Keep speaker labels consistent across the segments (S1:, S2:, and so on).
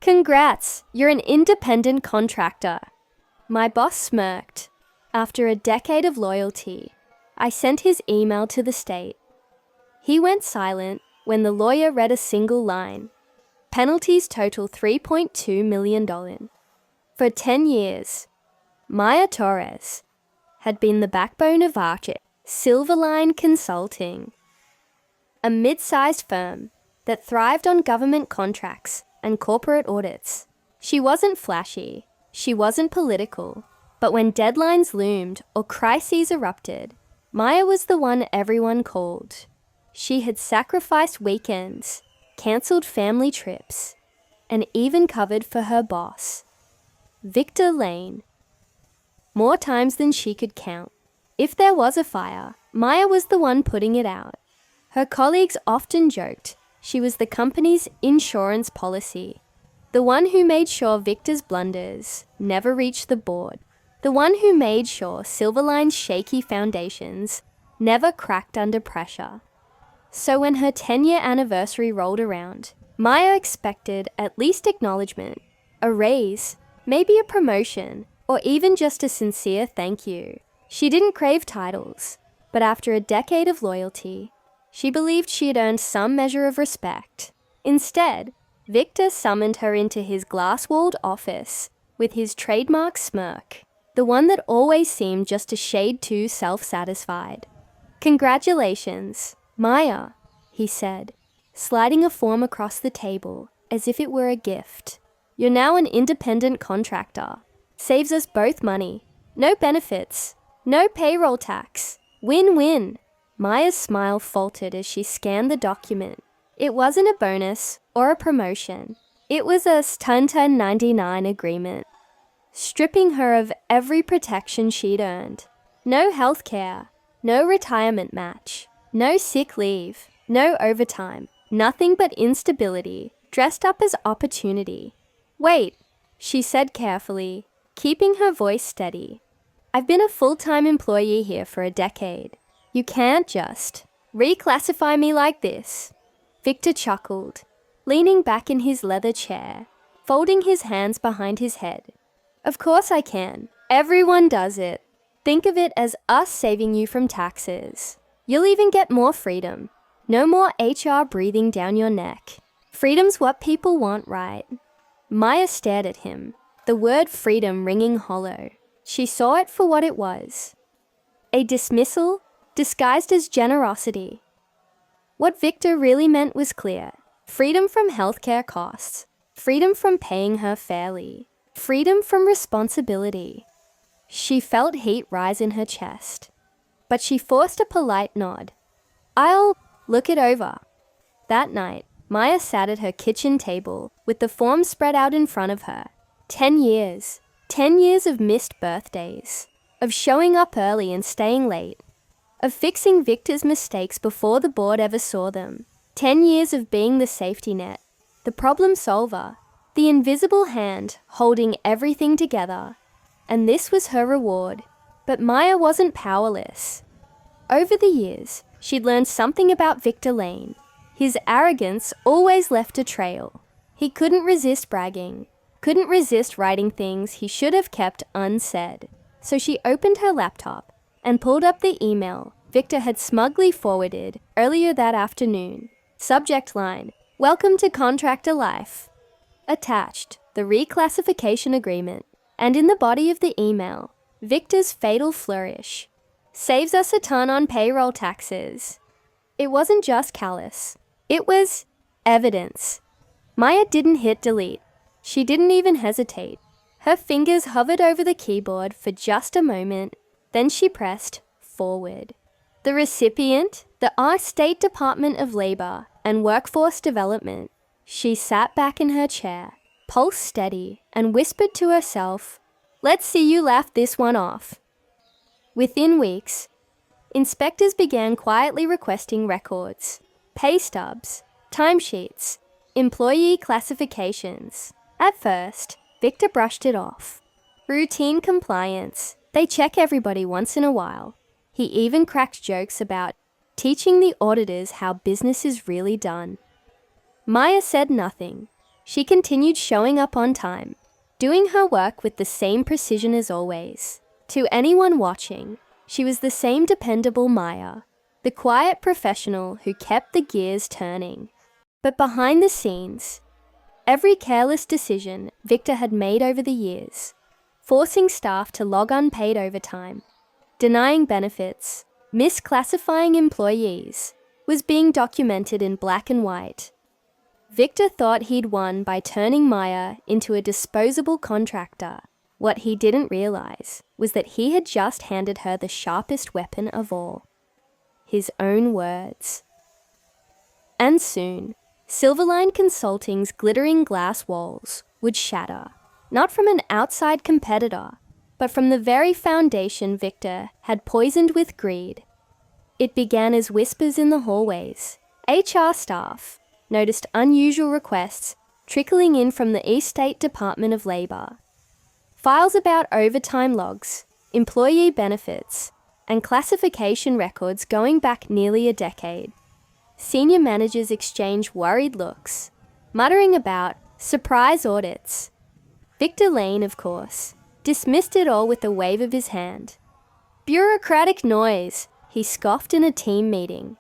S1: Congrats, you're an independent contractor. My boss smirked. After a decade of loyalty, I sent his email to the state. He went silent when the lawyer read a single line. Penalties total $3.2 million. For 10 years, Myra Torres had been the backbone of Archer Silverline Consulting, a mid-sized firm that thrived on government contracts and corporate audits. She wasn't flashy, she wasn't political, but when deadlines loomed or crises erupted, Myra was the one everyone called. She had sacrificed weekends, cancelled family trips, and even covered for her boss, Victor Lane, more times than she could count. If there was a fire, Myra was the one putting it out. Her colleagues often joked she was the company's insurance policy, the one who made sure Victor's blunders never reached the board, the one who made sure Silverline's shaky foundations never cracked under pressure. So when her 10-year anniversary rolled around, Myra expected at least acknowledgement, a raise, maybe a promotion, or even just a sincere thank you. She didn't crave titles, but after a decade of loyalty, she believed she had earned some measure of respect. Instead, Victor summoned her into his glass-walled office with his trademark smirk, the one that always seemed just a shade too self-satisfied. "Congratulations, Myra," he said, sliding a form across the table as if it were a gift. "You're now an independent contractor. Saves us both money. No benefits. No payroll tax. Win-win." Myra's smile faltered as she scanned the document. It wasn't a bonus or a promotion. It was a 1099 agreement, stripping her of every protection she'd earned. No health care, no retirement match, no sick leave, no overtime, nothing but instability, dressed up as opportunity. "Wait," she said carefully, keeping her voice steady. "I've been a full-time employee here for a decade. You can't just reclassify me like this." Victor chuckled, leaning back in his leather chair, folding his hands behind his head. "Of course I can. Everyone does it. Think of it as us saving you from taxes. You'll even get more freedom. No more HR breathing down your neck. Freedom's what people want, right?" Myra stared at him, the word freedom ringing hollow. She saw it for what it was. A dismissal disguised as generosity. What Victor really meant was clear. Freedom from healthcare costs. Freedom from paying her fairly. Freedom from responsibility. She felt heat rise in her chest, but she forced a polite nod. "I'll look it over." That night, Myra sat at her kitchen table with the form spread out in front of her. 10 years. 10 years of missed birthdays. Of showing up early and staying late. Of fixing Victor's mistakes before the board ever saw them. 10 years of being the safety net, the problem solver, the invisible hand holding everything together. And this was her reward. But Myra wasn't powerless. Over the years, she'd learned something about Victor Lane. His arrogance always left a trail. He couldn't resist bragging, couldn't resist writing things he should have kept unsaid. So she opened her laptop and pulled up the email Victor had smugly forwarded earlier that afternoon. Subject line, "Welcome to Contractor Life." Attached, the reclassification agreement, and in the body of the email, Victor's fatal flourish. "Saves us a ton on payroll taxes." It wasn't just callous. It was evidence. Myra didn't hit delete. She didn't even hesitate. Her fingers hovered over the keyboard for just a moment, then she pressed forward. The recipient, the State Department of Labor and Workforce Development. She sat back in her chair, pulse steady, and whispered to herself, "Let's see you laugh this one off." Within weeks, inspectors began quietly requesting records, pay stubs, timesheets, employee classifications. At first, Victor brushed it off. Routine compliance. They check everybody once in a while. He even cracked jokes about teaching the auditors how business is really done. Myra said nothing. She continued showing up on time, doing her work with the same precision as always. To anyone watching, she was the same dependable Myra, the quiet professional who kept the gears turning. But behind the scenes, every careless decision Victor had made over the years, forcing staff to log unpaid overtime, denying benefits, misclassifying employees, was being documented in black and white. Victor thought he'd won by turning Myra into a disposable contractor. What he didn't realize was that he had just handed her the sharpest weapon of all, his own words. And soon, Silverline Consulting's glittering glass walls would shatter, not from an outside competitor, but from the very foundation Victor had poisoned with greed. It began as whispers in the hallways. HR staff noticed unusual requests trickling in from the East State Department of Labor. Files about overtime logs, employee benefits, and classification records going back nearly a decade. Senior managers exchanged worried looks, muttering about surprise audits. Victor Lane, of course, dismissed it all with a wave of his hand. Bureaucratic noise, he scoffed in a team meeting.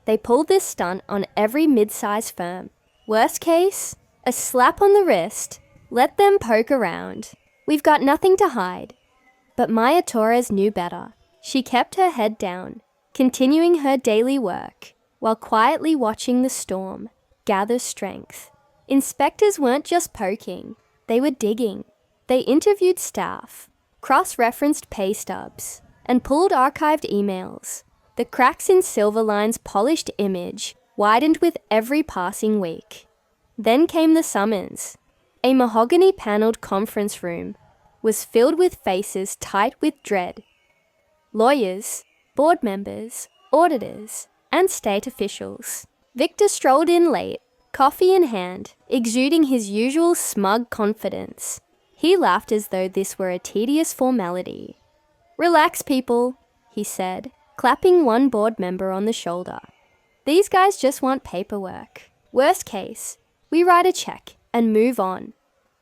S1: They pulled this stunt on every mid-sized firm. Worst case, a slap on the wrist. Let them poke around. We've got nothing to hide. But Maya Torres knew better. She kept her head down, continuing her daily work, while quietly watching the storm gather strength. Inspectors weren't just poking, they were digging. They interviewed staff, cross-referenced pay stubs, and pulled archived emails. The cracks in Silverline's polished image widened with every passing week. Then came the summons. A mahogany-paneled conference room was filled with faces tight with dread. Lawyers, board members, auditors, and state officials. Victor strolled in late, coffee in hand, exuding his usual smug confidence. He laughed as though this were a tedious formality. "Relax, people," he said, clapping one board member on the shoulder. "These guys just want paperwork. Worst case, we write a check and move on."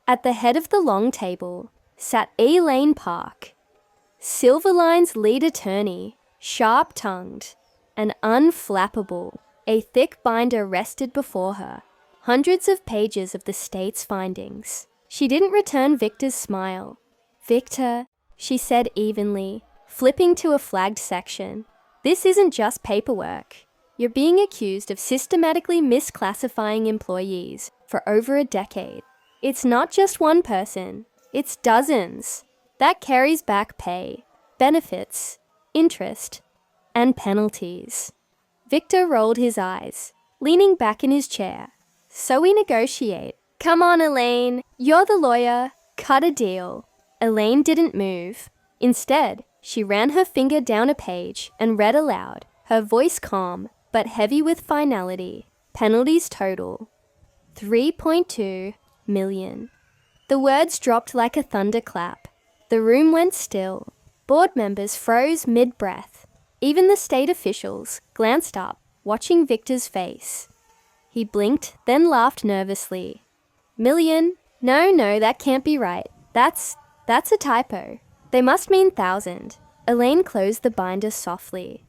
S1: At the head of the long table sat Elaine Park, Silverline's lead attorney, sharp-tongued and unflappable. A thick binder rested before her, hundreds of pages of the state's findings. She didn't return Victor's smile. "Victor," she said evenly, flipping to a flagged section. "This isn't just paperwork. You're being accused of systematically misclassifying employees for over a decade. It's not just one person, it's dozens. That carries back pay, benefits, interest, and penalties." Victor rolled his eyes, leaning back in his chair. "So we negotiate. Come on, Elaine. You're the lawyer. Cut a deal." Elaine didn't move. Instead, she ran her finger down a page and read aloud, her voice calm but heavy with finality. Penalties total, $3.2 million. The words dropped like a thunderclap. The room went still. Board members froze mid-breath. Even the state officials glanced up, watching Victor's face. He blinked, then laughed nervously. "Million? No, that can't be right. That's a typo. They must mean 1,000. Elaine closed the binder softly.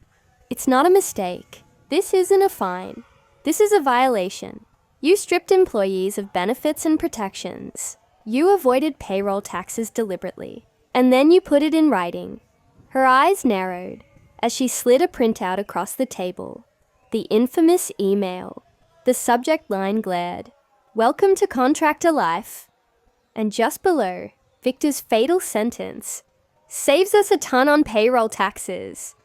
S1: "It's not a mistake. This isn't a fine. This is a violation. You stripped employees of benefits and protections. You avoided payroll taxes deliberately. And then you put it in writing." Her eyes narrowed as she slid a printout across the table. The infamous email. The subject line glared, "Welcome to contractor life." And just below, Victor's fatal sentence, "Saves us a ton on payroll taxes."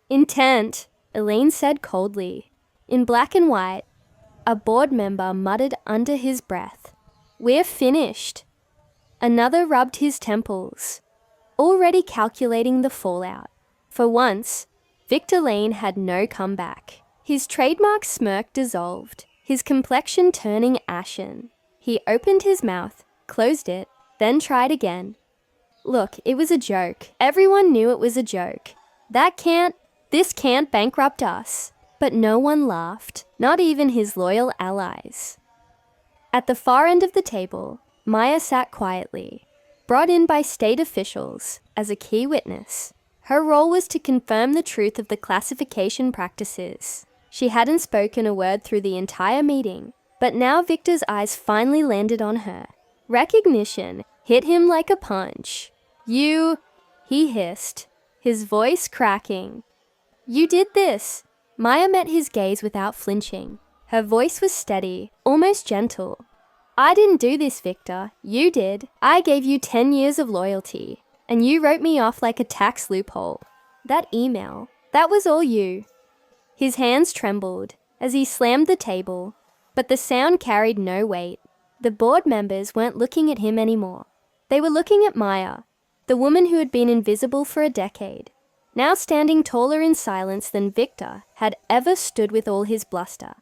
S1: "Intent," Elaine said coldly. In black and white, a board member muttered under his breath, "We're finished." Another rubbed his temples, already calculating the fallout. For once, Victor Lane had no comeback. His trademark smirk dissolved, his complexion turning ashen. He opened his mouth, closed it, then tried again. "Look, it was a joke. Everyone knew it was a joke. This can't bankrupt us." But no one laughed, not even his loyal allies. At the far end of the table, Myra sat quietly, brought in by state officials as a key witness. Her role was to confirm the truth of the classification practices. She hadn't spoken a word through the entire meeting, but now Victor's eyes finally landed on her. Recognition hit him like a punch. "You," he hissed, his voice cracking. "You did this." Myra met his gaze without flinching. Her voice was steady, almost gentle. "I didn't do this, Victor. You did. I gave you 10 years of loyalty, and you wrote me off like a tax loophole. That email, that was all you." His hands trembled as he slammed the table, but the sound carried no weight. The board members weren't looking at him anymore. They were looking at Myra, the woman who had been invisible for a decade, now standing taller in silence than Victor had ever stood with all his bluster.